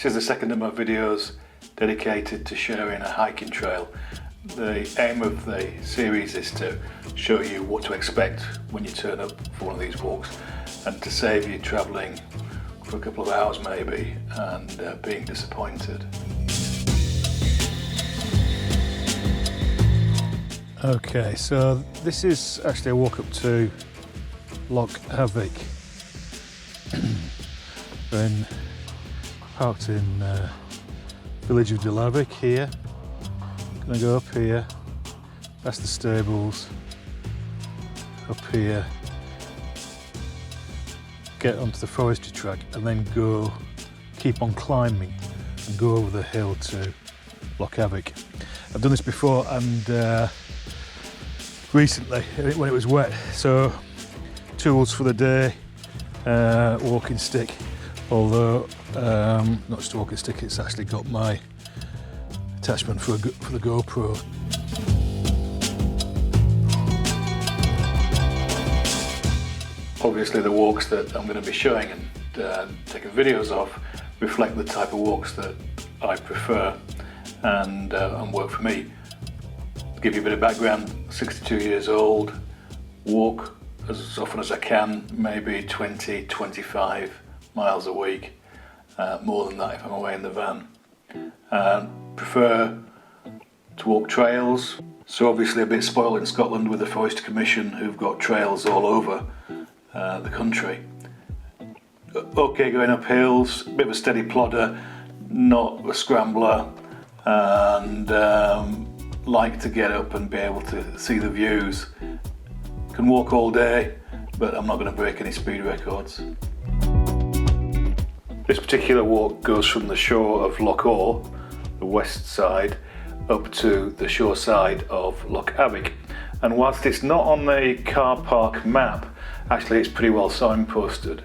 This is the second of my videos dedicated to sharing a hiking trail. The aim of the series is to show you what to expect when you turn up for one of these walks, and to save you travelling for a couple of hours maybe and being disappointed. Okay, so this is actually a walk up to Loch Avich. We're parked in village of Dalavich here. Gonna go up here, past the stables, up here, get onto the forestry track, and then keep on climbing and go over the hill to Loch Avich. I've done this before and recently when it was wet, so tools for the day, walking stick, although not just a walking stick, it's actually got my attachment for the GoPro. Obviously the walks that I'm going to be showing and taking videos of reflect the type of walks that I prefer and work for me. To give you a bit of background, 62 years old, walk as often as I can, maybe 20-25 miles a week, more than that if I'm away in the van. Prefer to walk trails, so obviously a bit spoiled in Scotland with the Forestry Commission, who've got trails all over the country. Okay going up hills, a bit of a steady plodder, not a scrambler, and like to get up and be able to see the views. Can walk all day, but I'm not going to break any speed records. This particular walk goes from the shore of Loch Awe, the west side, up to the shore side of Loch Avich. And whilst it's not on the car park map, actually it's pretty well signposted.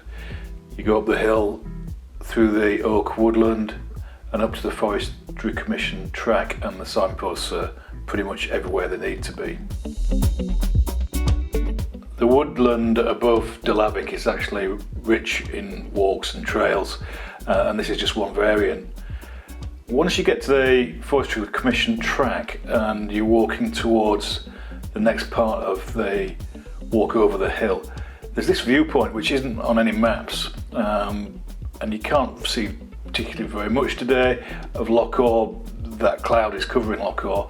You go up the hill through the oak woodland and up to the Forestry Commission track, and the signposts are pretty much everywhere they need to be. The woodland above Dalavich is actually rich in walks and trails, and this is just one variant. Once you get to the Forestry Commission track and you're walking towards the next part of the walk over the hill, there's this viewpoint which isn't on any maps, and you can't see particularly very much today of Loch Awe. That cloud is covering Loch Awe,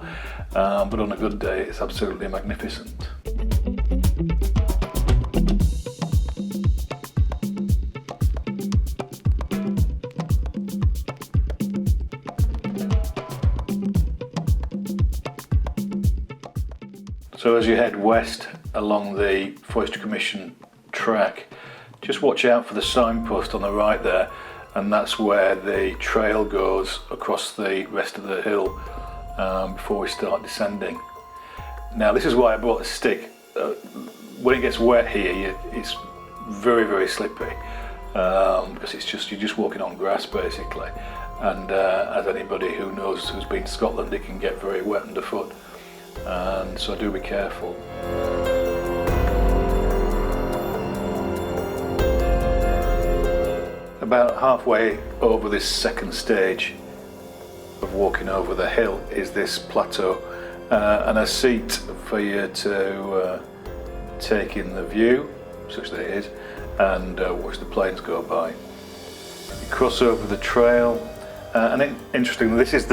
but on a good day it's absolutely magnificent. So as you head west along the Forestry Commission track, just watch out for the signpost on the right there, and that's where the trail goes across the rest of the hill before we start descending. Now this is why I brought a stick. When it gets wet here, it's very, very slippy, because you're just walking on grass basically, and as anybody who knows who's been to Scotland, it can get very wet underfoot. And so do be careful. About halfway over this second stage of walking over the hill is this plateau, and a seat for you to take in the view, such that it is, and watch the planes go by. You cross over the trail, and interestingly, this is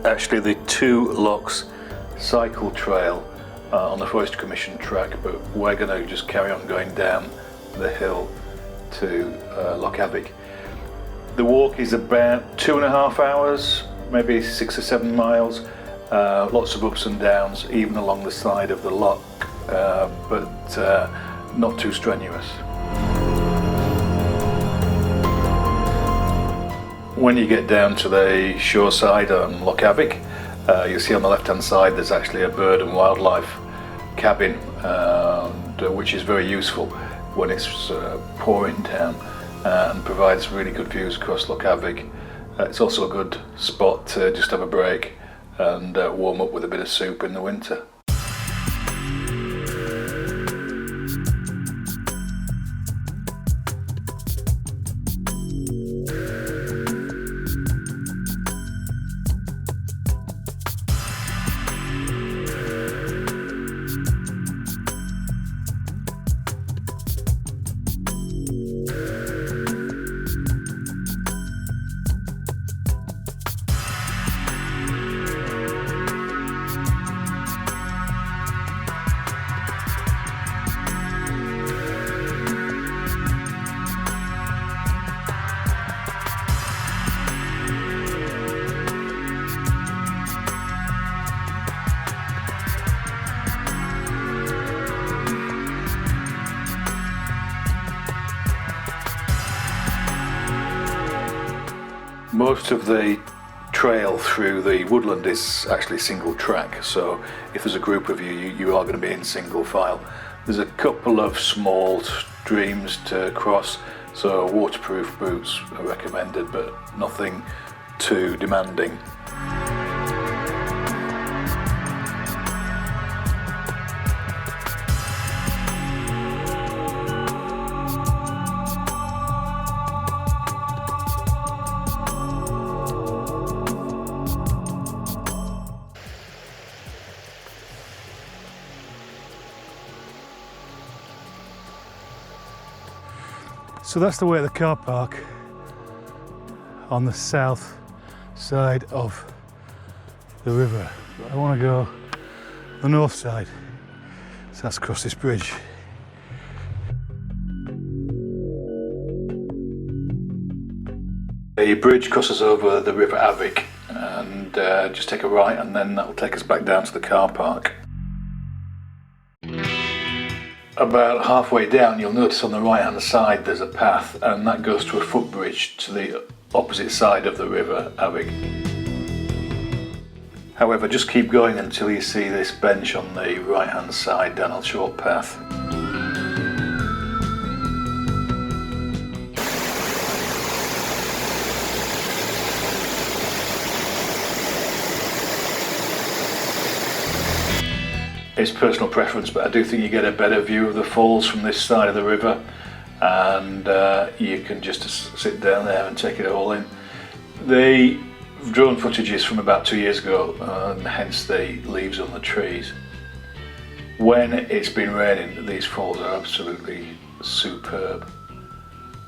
actually the Two Lochs cycle trail on the Forestry Commission track, but we're going to just carry on going down the hill to Loch Avich. The walk is about 2.5 hours, maybe 6 or 7 miles, lots of ups and downs even along the side of the loch, but not too strenuous. When you get down to the shore side on Loch Avich, you'll see on the left hand side there's actually a bird and wildlife cabin, which is very useful when it's pouring down, and provides really good views across Loch Avich. It's also a good spot to just have a break and warm up with a bit of soup in the winter. Most of the trail through the woodland is actually single track, so if there's a group of you, you are going to be in single file. There's a couple of small streams to cross, so waterproof boots are recommended, but nothing too demanding. So that's the way to the car park on the south side of the river. I want to go the north side, so that's across this bridge. The bridge crosses over the River Avich, and just take a right, and then that will take us back down to the car park. About halfway down, you'll notice on the right hand side there's a path, and that goes to a footbridge to the opposite side of the River Avich. However, just keep going until you see this bench on the right hand side down a short path. It's personal preference, but I do think you get a better view of the falls from this side of the river, and you can just sit down there and take it all in. The drone footage is from about 2 years ago, and hence the leaves on the trees. When it's been raining, these falls are absolutely superb.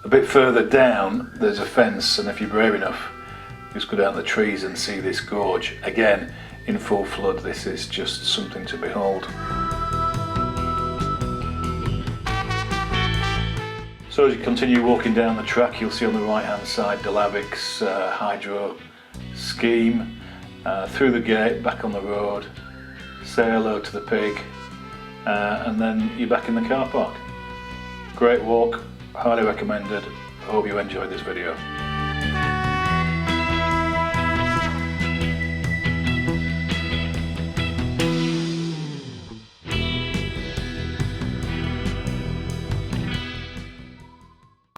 A bit further down there's a fence, and if you're brave enough, just go down the trees and see this gorge. Again, in full flood, this is just something to behold. So as you continue walking down the track, you'll see on the right hand side Dalavich's hydro scheme. Through the gate, back on the road, say hello to the pig, and then you're back in the car park. Great walk, highly recommended. I hope you enjoyed this video.